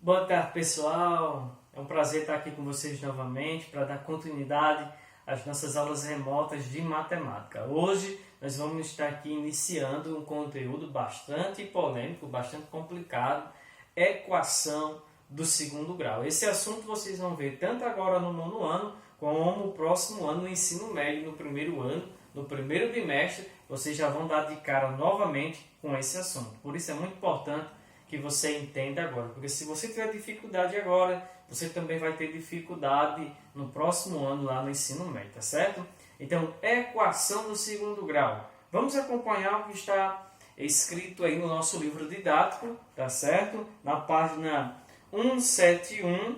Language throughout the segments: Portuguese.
Boa tarde, pessoal. É um prazer estar aqui com vocês novamente para dar continuidade às nossas aulas remotas de matemática. Hoje nós vamos estar aqui iniciando um conteúdo bastante polêmico, bastante complicado, equação do segundo grau. Esse assunto vocês vão ver tanto agora no nono ano, como no próximo ano no ensino médio, no primeiro ano, no primeiro bimestre, vocês já vão dar de cara novamente com esse assunto. Por isso é muito importante que você entenda agora, porque se você tiver dificuldade agora, você também vai ter dificuldade no próximo ano lá no ensino médio, tá certo? Então, equação do segundo grau. Vamos acompanhar o que está escrito aí no nosso livro didático, tá certo? Na página 171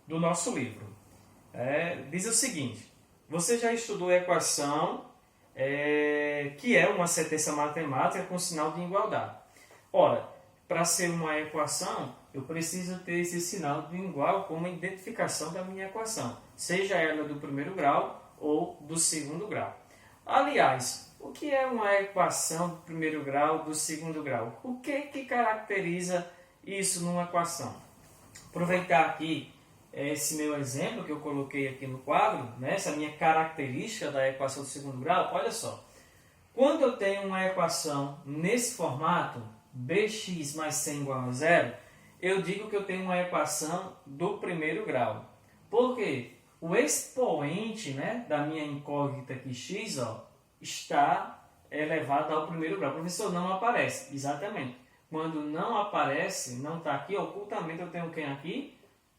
do nosso livro. Diz o seguinte: você já estudou a equação, que é uma sentença matemática com sinal de igualdade. Ora, para ser uma equação, eu preciso ter esse sinal de igual como identificação da minha equação, seja ela do primeiro grau ou do segundo grau. Aliás, o que é uma equação do primeiro grau, do segundo grau? O que caracteriza isso numa equação? Aproveitar aqui esse meu exemplo que eu coloquei aqui no quadro, né, essa minha característica da equação do segundo grau. Olha só, quando eu tenho uma equação nesse formato, bx mais c igual a zero, eu digo que eu tenho uma equação do primeiro grau. Por quê? O expoente, né, da minha incógnita aqui, x, está elevado ao primeiro grau. Professor, não aparece. Exatamente. Quando não aparece, não está aqui, ocultamente eu tenho quem aqui?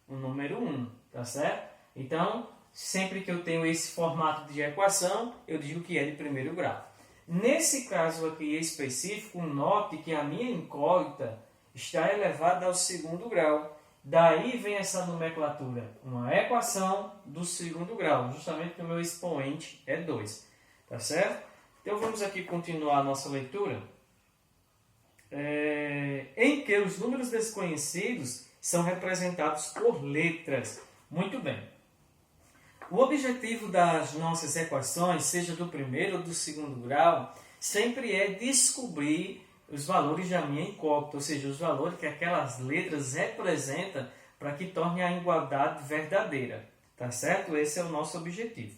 O número 1, tá certo? Então, sempre que eu tenho esse formato de equação, eu digo que é de primeiro grau. Nesse caso aqui específico, note que a minha incógnita está elevada ao segundo grau. Daí vem essa nomenclatura, uma equação do segundo grau, justamente porque o meu expoente é 2. Tá certo? Então vamos aqui continuar a nossa leitura. Em que os números desconhecidos são representados por letras. Muito bem. O objetivo das nossas equações, seja do primeiro ou do segundo grau, sempre é descobrir os valores da minha incógnita, ou seja, os valores que aquelas letras representam para que torne a igualdade verdadeira. Tá certo? Esse é o nosso objetivo.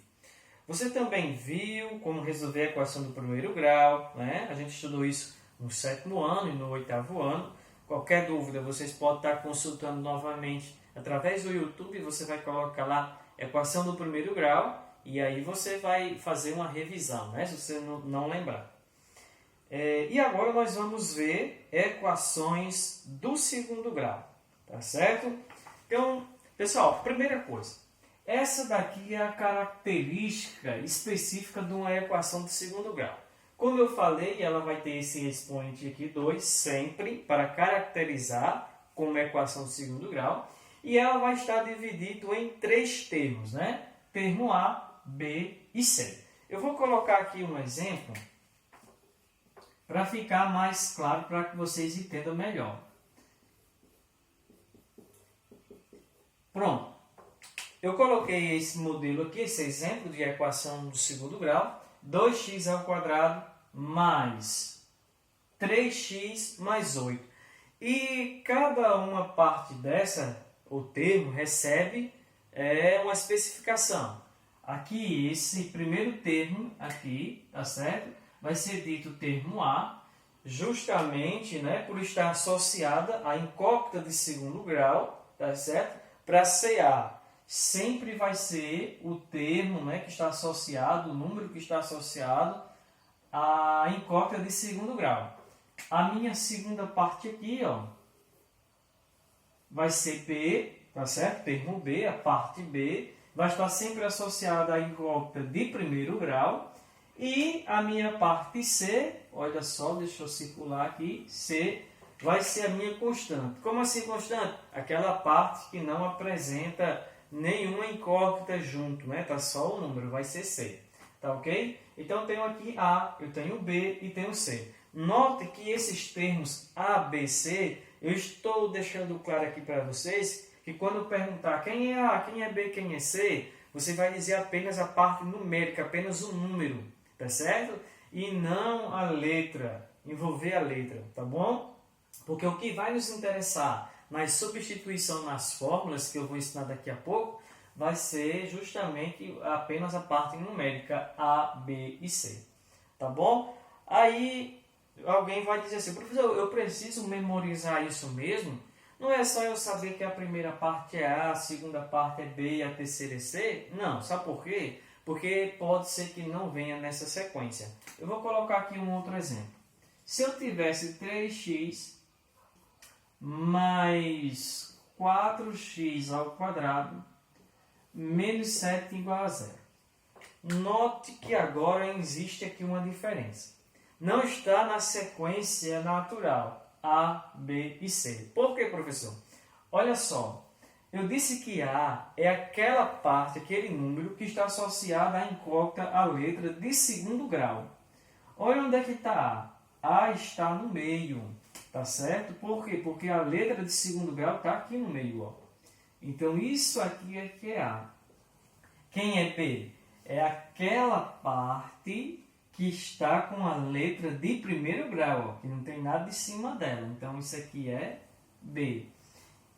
Você também viu como resolver a equação do primeiro grau, né? A gente estudou isso no 7º ano e no 8º ano. Qualquer dúvida, vocês podem estar consultando novamente através do YouTube. Você vai colocar lá equação do primeiro grau e aí você vai fazer uma revisão, né? Se você não lembrar. E agora nós vamos ver equações do segundo grau, tá certo? Então, pessoal, primeira coisa, essa daqui é a característica específica de uma equação do segundo grau. Como eu falei, ela vai ter esse expoente aqui, 2, sempre, para caracterizar como equação do segundo grau. E ela vai estar dividida em 3 termos, né? Termo A, B e C. Eu vou colocar aqui um exemplo para ficar mais claro, para que vocês entendam melhor. Pronto. Eu coloquei esse modelo aqui, esse exemplo de equação do segundo grau. 2x² mais 3x mais 8. E cada uma parte dessa, o termo, recebe uma especificação. Aqui, esse primeiro termo, aqui, tá certo? Vai ser dito termo A, justamente, né, por estar associada à incógnita de segundo grau, tá certo? Para CA, sempre vai ser o termo, né, que está associado, o número que está associado à incógnita de segundo grau. A minha segunda parte aqui, vai ser B, tá certo? Termo B, a parte B, vai estar sempre associada à incógnita de primeiro grau. E a minha parte C, olha só, deixa eu circular aqui, C, vai ser a minha constante. Como assim constante? Aquela parte que não apresenta nenhuma incógnita junto, né? Tá só o número, vai ser C. Tá ok? Então eu tenho aqui A, eu tenho B e tenho C. Note que esses termos A, B, C, eu estou deixando claro aqui para vocês que quando eu perguntar quem é A, quem é B, quem é C, você vai dizer apenas a parte numérica, apenas o número, tá certo? E não a letra, envolver a letra, tá bom? Porque o que vai nos interessar na substituição nas fórmulas, que eu vou ensinar daqui a pouco, vai ser justamente apenas a parte numérica A, B e C. Tá bom? Aí alguém vai dizer assim, professor, eu preciso memorizar isso mesmo? Não é só eu saber que a primeira parte é A, a segunda parte é B e a terceira é C? Não, sabe por quê? Porque pode ser que não venha nessa sequência. Eu vou colocar aqui um outro exemplo. Se eu tivesse 3x mais 4x ao quadrado menos 7 igual a zero. Note que agora existe aqui uma diferença. Não está na sequência natural A, B e C. Por quê, professor? Olha só, eu disse que A é aquela parte, aquele número que está associado à incógnita à letra de segundo grau. Olha onde é que está A. A está no meio, tá certo? Por quê? Porque a letra de segundo grau está aqui no meio, ó. Então, isso aqui é que é A. Quem é B? É aquela parte que está com a letra de primeiro grau, ó, que não tem nada de cima dela. Então, isso aqui é B.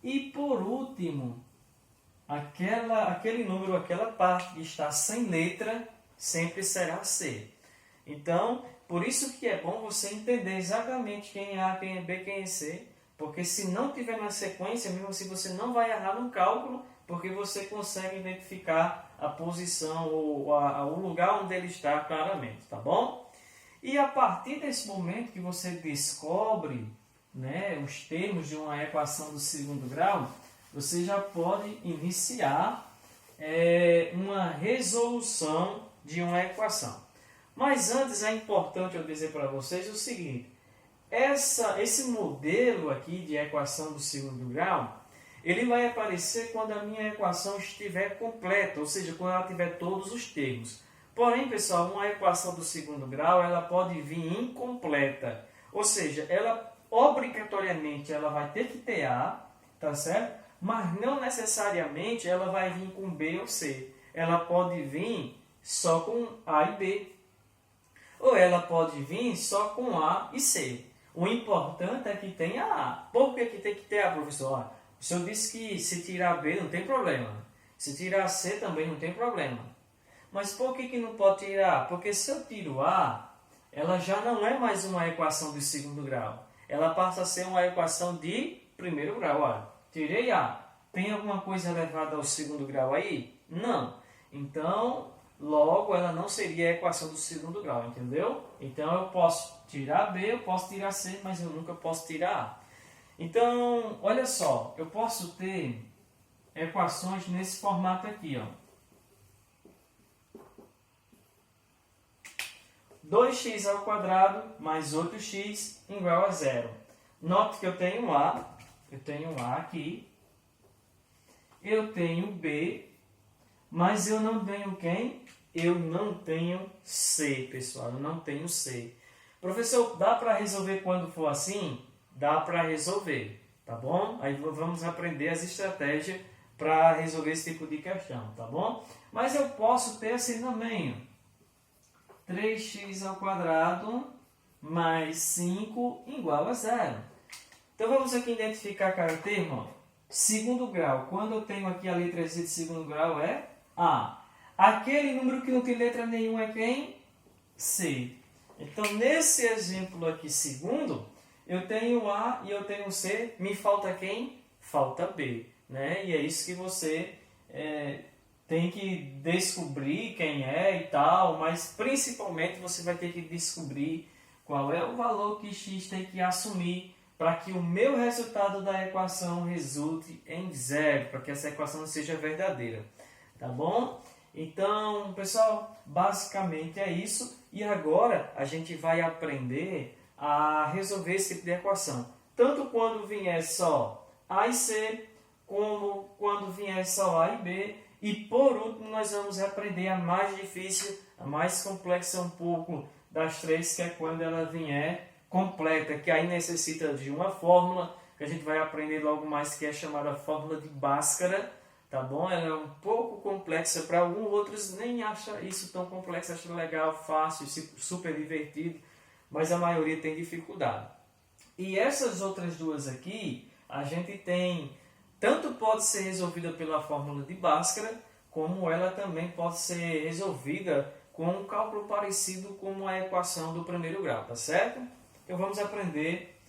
E, por último, aquele número, aquela parte que está sem letra, sempre será C. Então, por isso que é bom você entender exatamente quem é A, quem é B, quem é C, porque se não tiver na sequência, mesmo assim você não vai errar no cálculo, porque você consegue identificar a posição ou o lugar onde ele está claramente, tá bom? E a partir desse momento que você descobre, né, os termos de uma equação do segundo grau, você já pode iniciar uma resolução de uma equação. Mas antes é importante eu dizer para vocês o seguinte, esse modelo aqui de equação do segundo grau, ele vai aparecer quando a minha equação estiver completa, ou seja, quando ela tiver todos os termos. Porém, pessoal, uma equação do segundo grau, ela pode vir incompleta, ou seja, ela obrigatoriamente ela vai ter que ter A, tá certo? Mas não necessariamente ela vai vir com B ou C. Ela pode vir só com A e B. Ou ela pode vir só com A e C. O importante é que tenha A. Por que tem que ter A, professor? O senhor disse que se tirar B não tem problema. Se tirar C também não tem problema. Mas por que não pode tirar A? Porque se eu tiro A, ela já não é mais uma equação de segundo grau. Ela passa a ser uma equação de primeiro grau. Olha, tirei A. Tem alguma coisa elevada ao segundo grau aí? Não. Então, logo, ela não seria a equação do segundo grau, entendeu? Então, eu posso tirar B, eu posso tirar C, mas eu nunca posso tirar A. Então, olha só, eu posso ter equações nesse formato aqui, ó. 2x ao quadrado mais 8x igual a zero. Note que eu tenho A aqui, eu tenho B, mas eu não tenho quem? Eu não tenho C, pessoal, eu não tenho C. Professor, dá para resolver quando for assim? Dá para resolver, tá bom? Aí vamos aprender as estratégias para resolver esse tipo de questão, tá bom? Mas eu posso ter assim também, ó. 3x ao quadrado mais 5 igual a zero. Então vamos aqui identificar cada termo, ó. Segundo grau, quando eu tenho aqui a letra Z de segundo grau é A. Aquele número que não tem letra nenhuma é quem? C. Então, nesse exemplo aqui, segundo, eu tenho A e eu tenho C, me falta quem? Falta B. Né? E é isso que você tem que descobrir quem é e tal, mas principalmente você vai ter que descobrir qual é o valor que x tem que assumir para que o meu resultado da equação resulte em zero, para que essa equação seja verdadeira. Tá bom? Então, pessoal, basicamente é isso. E agora a gente vai aprender a resolver esse tipo de equação. Tanto quando vier só A e C, como quando vier só A e B. E por último, nós vamos aprender a mais difícil, a mais complexa um pouco das três, que é quando ela vier completa, que aí necessita de uma fórmula, que a gente vai aprender logo mais, que é chamada fórmula de Bhaskara, tá bom? Ela é um pouco complexa para alguns, outros nem acham isso tão complexo, acham legal, fácil, super divertido, mas a maioria tem dificuldade. E essas outras duas aqui, a gente tem, tanto pode ser resolvida pela fórmula de Bhaskara, como ela também pode ser resolvida com um cálculo parecido com a equação do primeiro grau, tá certo? Então vamos aprender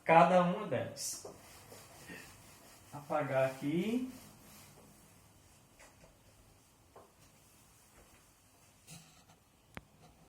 cada uma delas. Apagar aqui.